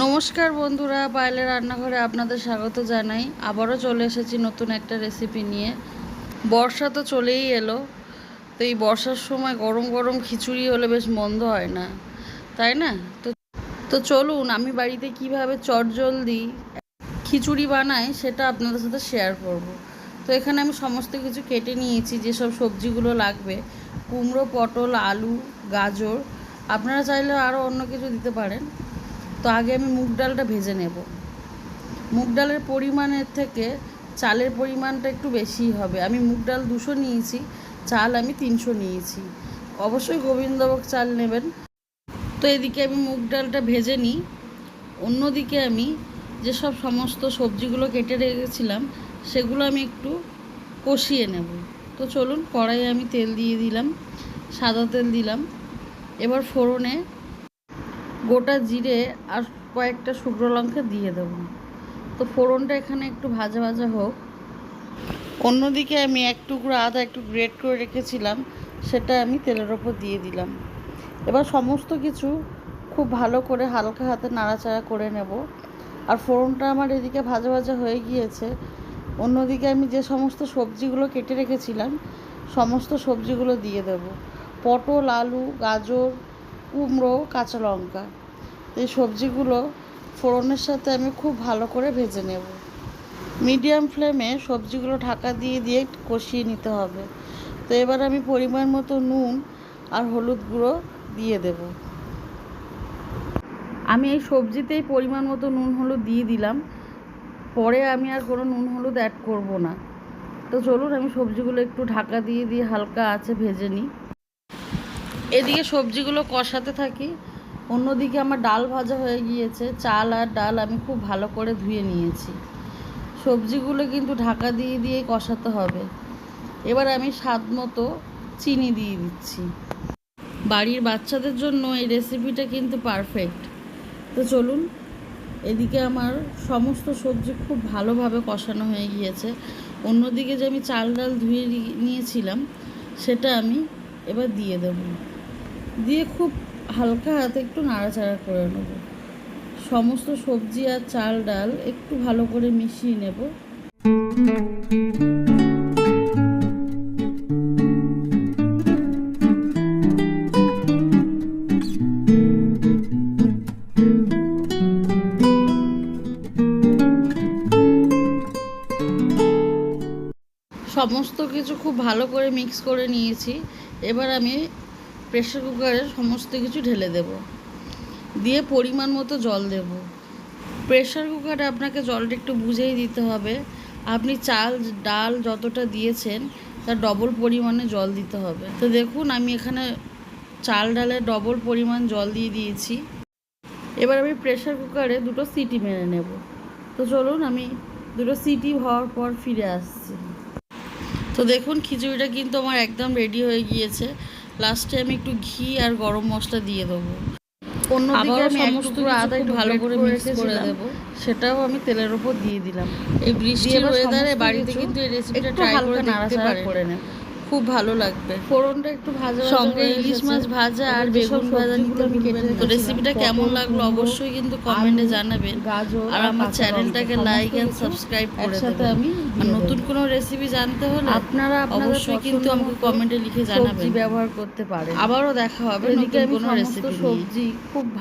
নমস্কার বন্ধুরা, পায়েলের রান্নাঘরে আপনাদের স্বাগত জানাই। আবারও চলে এসেছি নতুন একটা রেসিপি নিয়ে। বর্ষা তো চলেই এলো, তো এই বর্ষার সময় গরম গরম খিচুড়ি হলে বেশ মন্দ হয় না, তাই না? তো চলুন আমি বাড়িতে কিভাবে চটজলদি খিচুড়ি বানাই সেটা আপনাদের সাথে শেয়ার করব। তো এখানে আমি সমস্ত কিছু কেটে নিয়েছি, যেসব সবজিগুলো লাগবে: কুমড়ো, পটল, আলু, গাজর। আপনারা চাইলে আরও অন্য কিছু দিতে পারেন। তো আগে আমি মুগ ডালটা ভেজে নেব। মুগ ডালের পরিমাণের থেকে চালের পরিমাণটা একটু বেশিই হবে। আমি মুগ ডাল 200 নিয়েছি, চাল আমি 300 নিয়েছি। অবশ্যই গোবিন্দভোগ চাল নেবেন। তো এদিকে আমি মুগ ডালটা ভেজে নিই। অন্যদিকে আমি যেসব সমস্ত সবজিগুলো কেটে রেখেছিলাম সেগুলো আমি একটু কষিয়ে নেব। তো চলুন, কড়াইয়ে আমি তেল দিয়ে দিলাম, সাদা তেল দিলাম। এবার ফোড়নে গোটা জিরে আর কয়েকটা শুকনো লঙ্কা দিয়ে দেবো। তো ফোড়নটা এখানে একটু ভাজা ভাজা হোক। অন্যদিকে আমি এক টুকরো আদা একটু গ্রেট করে রেখেছিলাম, সেটা আমি তেলের ওপর দিয়ে দিলাম। এবার সমস্ত কিছু খুব ভালো করে হালকা হাতে নাড়াচাড়া করে নেব। আর ফোড়নটা আমার এদিকে ভাজা ভাজা হয়ে গিয়েছে। অন্যদিকে আমি যে সমস্ত সবজিগুলো কেটে রেখেছিলাম সমস্ত সবজিগুলো দিয়ে দেব: পটল, আলু, গাজর, কুমড়ো, কাঁচা লঙ্কা। এই সবজিগুলো ফোড়নের সাথে আমি খুব ভালো করে ভেজে নেব। মিডিয়াম ফ্লেমে সবজিগুলো ঢাকা দিয়ে দিয়ে কষিয়ে নিতে হবে। তো এবার আমি পরিমাণ মতো নুন আর হলুদ গুঁড়ো দিয়ে দেব। আমি এই সবজিতেই পরিমাণ মতো নুন হলুদ দিয়ে দিলাম, পরে আমি আর কোনো নুন হলুদ অ্যাড করব না। তো চলুন আমি সবজিগুলো একটু ঢাকা দিয়ে দিয়ে হালকা আঁচে ভেজে নিই। এদিকে সবজিগুলো কষাতে থাকি। অন্যদিকে আমার ডাল ভাজা হয়ে গিয়েছে। চাল আর ডাল আমি খুব ভালো করে ধুয়ে নিয়েছি। সবজিগুলো কিন্তু ঢাকা দিয়ে দিয়ে কষাতে হবে। এবার আমি স্বাদ মতো চিনি দিয়ে দিচ্ছি। বাড়ির বাচ্চাদের জন্য এই রেসিপিটা কিন্তু পারফেক্ট। তো চলুন, এদিকে আমার সমস্ত সবজি খুব ভালোভাবে কষানো হয়ে গিয়েছে। অন্যদিকে যে আমি চাল ডাল ধুয়ে নিয়েছিলাম সেটা আমি এবার দিয়ে দেব। দিয়ে খুব হালকা হাতে একটু নাড়াচাড়া করে নেব। সমস্ত সবজি আর চাল ডাল একটু ভালো করে মিশিয়ে নেব। সমস্ত কিছু খুব ভালো করে মিক্স করে নিয়েছি। এবার আমি প্রেসার কুকারে সমস্ত কিছু ঢেলে দেব, দিয়ে পরিমাণ মতো জল দেব। প্রেসার কুকারে আপনাকে জলটা একটু বুঝেই দিতে হবে। আপনি চাল ডাল যতটা দিয়েছেন তার ডবল পরিমাণে জল দিতে হবে। তো দেখুন, আমি এখানে চাল ডালের ডবল পরিমাণ জল দিয়ে দিয়েছি। এবার আমি প্রেসার কুকারে 2টো সিটি মেরে নেব। তো চলুন, আমি 2টো সিটি হওয়ার পর ফিরে আসছি। তো দেখুন, খিচুড়িটা কিন্তু আমার একদম রেডি হয়ে গিয়েছে। লাস্টে আমি একটু ঘি আর গরম মশলা দিয়ে দেবো। অন্যদিকে আমি সমস্ত আদা একটু ভালো করে মিক্স করে দেব, সেটাও আমি তেলের ওপর দিয়ে দিলাম। এই বৃষ্টির ওয়েদারে বাড়িতে কিন্তু এই রেসিপিটা ট্রাই করে দেখতে পারেন, খুব ভালো লাগবে। ফোড়নটা একটু ভাজা সঙ্গে ইলিশ মাছ ভাজা আর বেগুন ভাজা নিতে আমি কেটে। তো রেসিপিটা কেমন লাগলো অবশ্যই কিন্তু কমেন্টে জানাবেন। আর আমার চ্যানেলটাকে লাইক এন্ড সাবস্ক্রাইব করে দেবেন। আমি নতুন কোনো রেসিপি জানতে হলে আপনারা অবশ্যই কিন্তু আমাকে কমেন্টে লিখে জানাবেন। ব্যবহার করতে পারেন। আবারও দেখা হবে নতুন কোনো রেসিপি নিয়ে। সবজি খুব